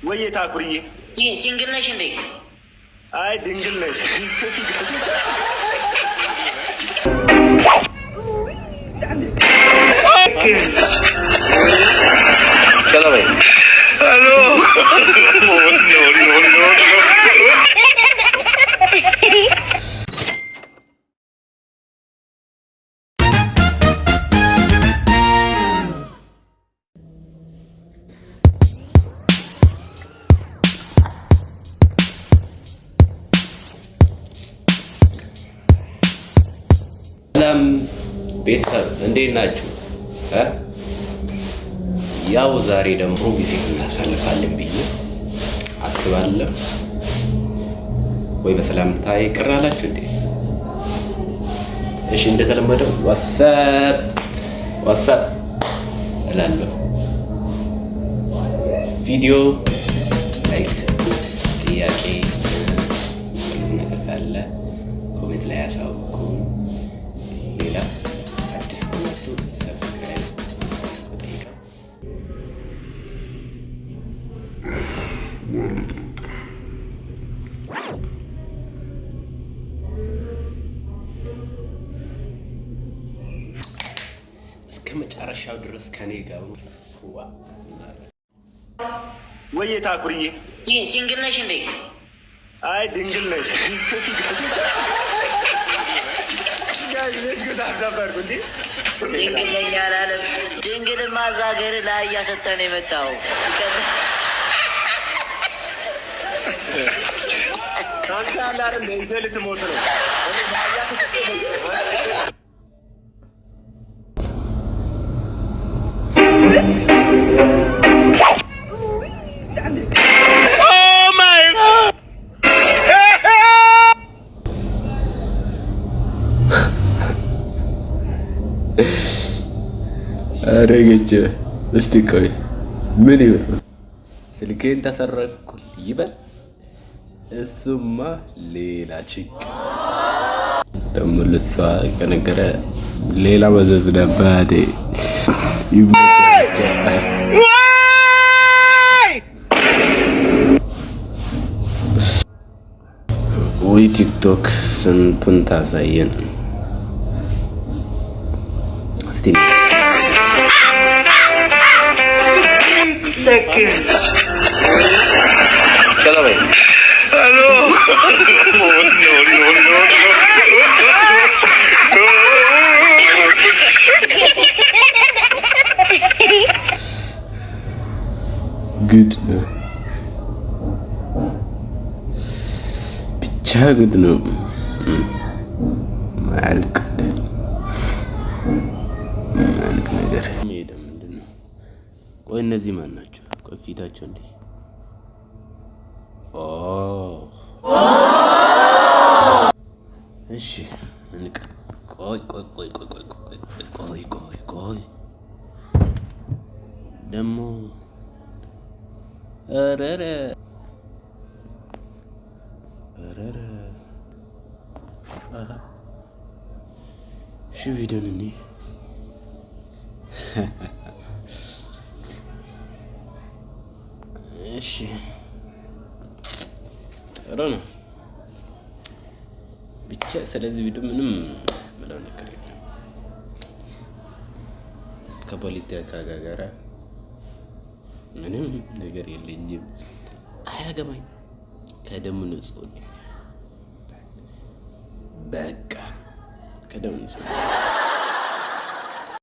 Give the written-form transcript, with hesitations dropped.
ወይ ታኩሪዬ ሲንግል ነሽ እንዴ? አይ ድንግል ነሽ። ሰላም ቤተሰብ እንዴት ናችሁ? ያው ዛሬ ደግሞ ጊዜ እናሳልፋለን ብዬ አስባለሁ። ወይ በሰላምታ ይቅር አላችሁ እንዴ? እሺ እንደተለመደው ዋትስአፕ እላለሁ። ቪዲዮ ላይክ፣ ጥያቄ ነገር ካለ ኮሜንት ላይ ያሳውቁ። ሌላ አዲስ ከሆናችሁ ሰብስክራይብ ጠይቀው። እስከ መጨረሻው ድረስ ከኔ ጋር ወይ ታኩሪዬ ሲንግል ነሽ እንዴ? አይ ድንግል ነሽ። ድንግል ነኝ አላለም። ድንግል ማዛገር ላይ እያሰጠን የመጣው ይዘህ ልትሞት ነው። ኧረ ገጀ እስቲ ቆይ ምን ይበል? ስልኬን ተሰረቅኩ ይበል? እሱማ ሌላ ችግር ደግሞ ልሷ ከነገረ ሌላ መዘዝ ነባቴ ይመቻቻል። ወይ ቲክቶክ ስንቱን ታሳየን እስቲ ግድ ነው ብቻ ግድ ነው ማልቅ ነገር ሄደ። ምንድን ነው? ቆይ እነዚህ ማን ናቸው? ቆይ ፊታቸው እንዴ! እሺ እንቅ ቆይ ደግሞ ኧረ እሺ ቪዲዮን እኔ እሺ ጥሩ ነው ብቻ። ስለዚህ ቪዲዮ ምንም ምለው ነገር የለም። ከፖለቲካ ጋር ምንም ነገር የለኝም። አያገባኝ። ከደሙ ንጹህ ነኝ። በቃ ከደሙ ንጹህ